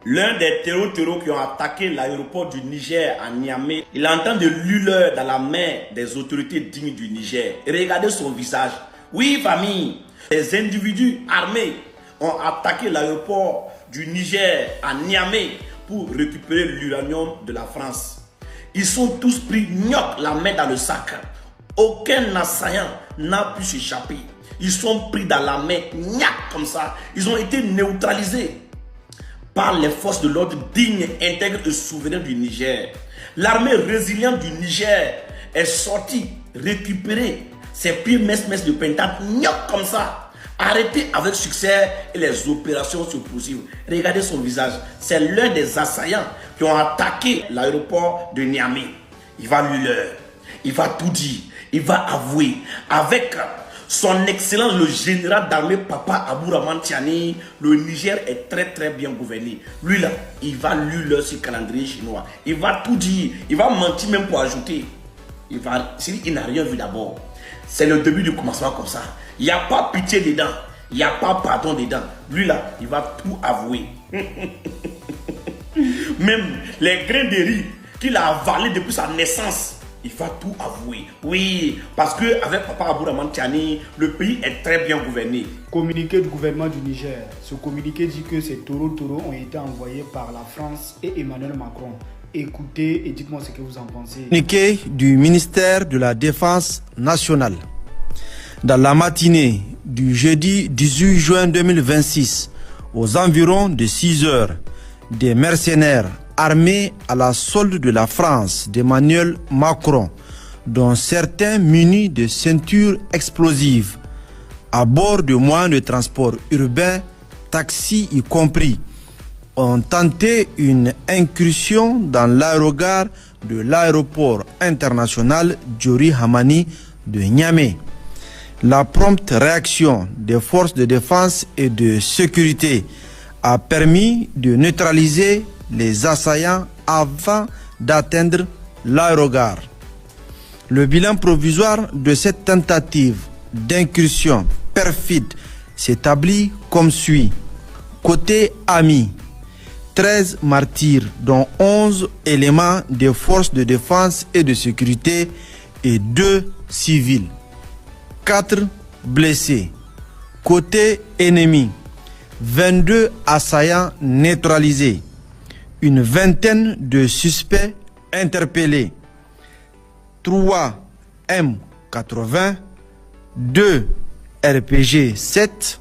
L'un des terreaux qui ont attaqué l'aéroport du Niger à Niamey, il est en train de lueur dans la main des autorités dignes du Niger. Et regardez son visage. Oui, famille, des individus armés ont attaqué l'aéroport du Niger à Niamey pour récupérer l'uranium de la France. Ils sont tous pris gnoc la main dans le sac. Aucun assaillant n'a pu s'échapper. Ils sont pris dans la main gnac comme ça. Ils ont été neutralisés par les forces de l'ordre dignes, intègres et souveraines du Niger. L'armée résiliente du Niger est sortie récupérer ses pieds messes de pentade gnoc comme ça. Arrêté avec succès et les opérations se poursuivent. Regardez son visage. C'est l'un des assaillants qui ont attaqué l'aéroport de Niamey. Il va lui leur. Il va tout dire. Il va avouer. Avec son excellence, le général d'armée Papa Abouraman Tiani, le Niger est très bien gouverné. Lui là, il va lui leur sur le calendrier chinois. Il va tout dire. Il va mentir même pour ajouter. Il n'a rien vu d'abord. C'est le début du commencement comme ça. Il n'y a pas pitié dedans. Il n'y a pas pardon dedans. Lui là, il va tout avouer. Même les grains de riz qu'il a avalés depuis sa naissance, il va tout avouer. Oui, parce qu'avec Papa Abouraman Tiani, le pays est très bien gouverné. Communiqué du gouvernement du Niger. Ce communiqué dit que ces taureaux ont été envoyés par la France et Emmanuel Macron. Écoutez et dites-moi ce que vous en pensez. Communiqué du ministère de la Défense nationale. Dans la matinée du jeudi 18 juin 2026, aux environs de 6 heures, des mercenaires armés à la solde de la France d'Emmanuel Macron, dont certains munis de ceintures explosives, à bord de moyens de transport urbain, taxis y compris, ont tenté une incursion dans l'aérogare de l'aéroport international Diori Hamani de Niamey. La prompte réaction des forces de défense et de sécurité a permis de neutraliser les assaillants avant d'atteindre l'aérogare. Le bilan provisoire de cette tentative d'incursion perfide s'établit comme suit. Côté ami, 13 martyrs, dont 11 éléments des forces de défense et de sécurité et 2 civils. 4 blessés. Côté ennemi, 22 assaillants neutralisés. Une vingtaine de suspects interpellés. 3 M80, 2 RPG 7,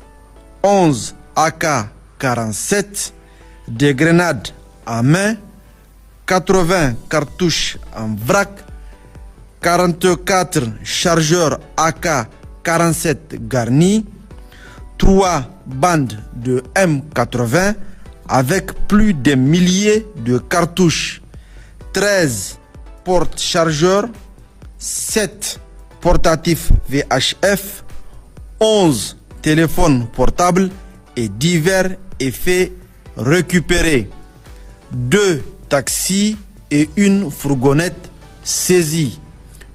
11 AK-47, des grenades à main, 80 cartouches en vrac, 44 chargeurs AK-47 garnis, 3 bandes de M80 avec plus de milliers de cartouches, 13 porte-chargeurs, 7 portatifs VHF, 11 téléphones portables et divers effets récupérés, 2 taxis et une fourgonnette saisie.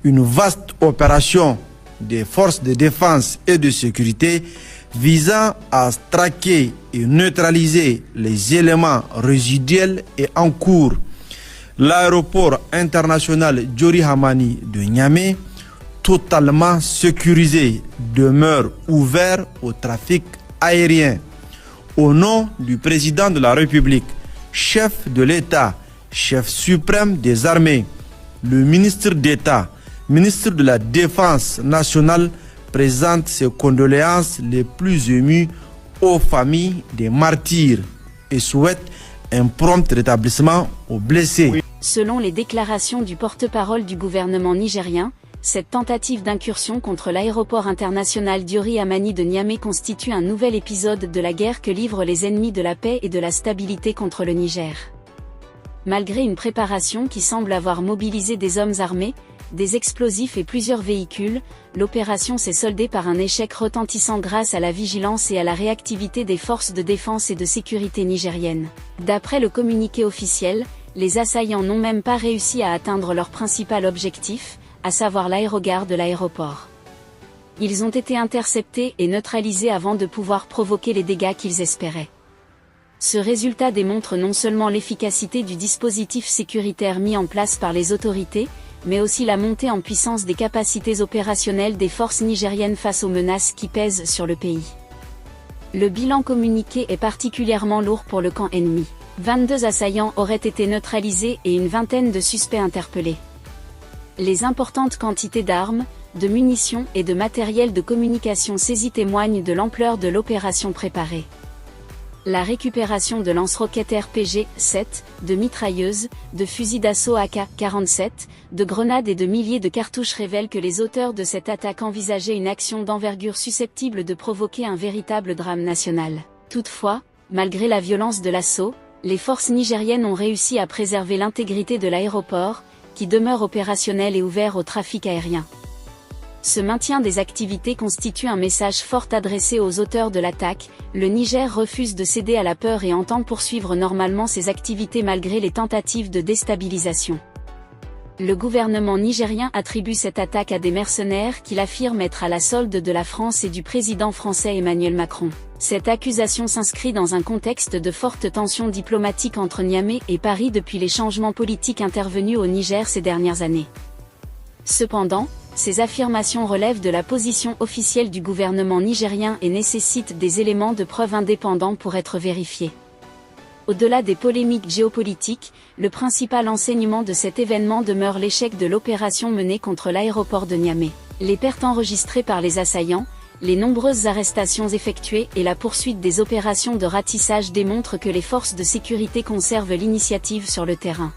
Une vaste opération des forces de défense et de sécurité visant à traquer et neutraliser les éléments résiduels et en cours. L'aéroport international Diori Hamani de Niamey, totalement sécurisé, demeure ouvert au trafic aérien. Au nom du président de la République, chef de l'État, chef suprême des armées, le ministre d'État, ministre de la Défense nationale, présente ses condoléances les plus émues aux familles des martyrs et souhaite un prompt rétablissement aux blessés. Selon les déclarations du porte-parole du gouvernement nigérien, cette tentative d'incursion contre l'aéroport international Diori Hamani de Niamey constitue un nouvel épisode de la guerre que livrent les ennemis de la paix et de la stabilité contre le Niger. Malgré une préparation qui semble avoir mobilisé des hommes armés, des explosifs et plusieurs véhicules, l'opération s'est soldée par un échec retentissant grâce à la vigilance et à la réactivité des forces de défense et de sécurité nigériennes. D'après le communiqué officiel, les assaillants n'ont même pas réussi à atteindre leur principal objectif, à savoir l'aérogare de l'aéroport. Ils ont été interceptés et neutralisés avant de pouvoir provoquer les dégâts qu'ils espéraient. Ce résultat démontre non seulement l'efficacité du dispositif sécuritaire mis en place par les autorités, mais aussi la montée en puissance des capacités opérationnelles des forces nigériennes face aux menaces qui pèsent sur le pays. Le bilan communiqué est particulièrement lourd pour le camp ennemi. 22 assaillants auraient été neutralisés et une vingtaine de suspects interpellés. Les importantes quantités d'armes, de munitions et de matériel de communication saisis témoignent de l'ampleur de l'opération préparée. La récupération de lance-roquettes RPG-7, de mitrailleuses, de fusils d'assaut AK-47, de grenades et de milliers de cartouches révèle que les auteurs de cette attaque envisageaient une action d'envergure susceptible de provoquer un véritable drame national. Toutefois, malgré la violence de l'assaut, les forces nigériennes ont réussi à préserver l'intégrité de l'aéroport, qui demeure opérationnel et ouvert au trafic aérien. Ce maintien des activités constitue un message fort adressé aux auteurs de l'attaque. Le Niger refuse de céder à la peur et entend poursuivre normalement ses activités malgré les tentatives de déstabilisation. Le gouvernement nigérien attribue cette attaque à des mercenaires qu'il affirme être à la solde de la France et du président français Emmanuel Macron. Cette accusation s'inscrit dans un contexte de fortes tensions diplomatiques entre Niamey et Paris depuis les changements politiques intervenus au Niger ces dernières années. Cependant, ces affirmations relèvent de la position officielle du gouvernement nigérien et nécessitent des éléments de preuve indépendants pour être vérifiés. Au-delà des polémiques géopolitiques, le principal enseignement de cet événement demeure l'échec de l'opération menée contre l'aéroport de Niamey. Les pertes enregistrées par les assaillants, les nombreuses arrestations effectuées et la poursuite des opérations de ratissage démontrent que les forces de sécurité conservent l'initiative sur le terrain.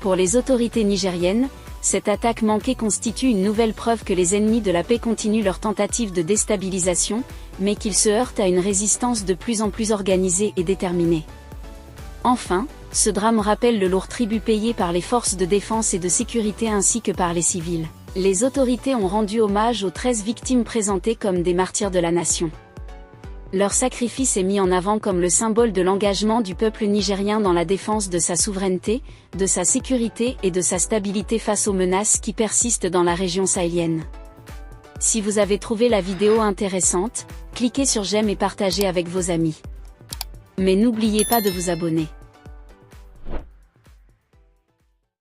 Pour les autorités nigériennes, cette attaque manquée constitue une nouvelle preuve que les ennemis de la paix continuent leur tentative de déstabilisation, mais qu'ils se heurtent à une résistance de plus en plus organisée et déterminée. Enfin, ce drame rappelle le lourd tribut payé par les forces de défense et de sécurité ainsi que par les civils. Les autorités ont rendu hommage aux 13 victimes présentées comme des martyrs de la nation. Leur sacrifice est mis en avant comme le symbole de l'engagement du peuple nigérien dans la défense de sa souveraineté, de sa sécurité et de sa stabilité face aux menaces qui persistent dans la région sahélienne. Si vous avez trouvé la vidéo intéressante, cliquez sur j'aime et partagez avec vos amis. Mais n'oubliez pas de vous abonner.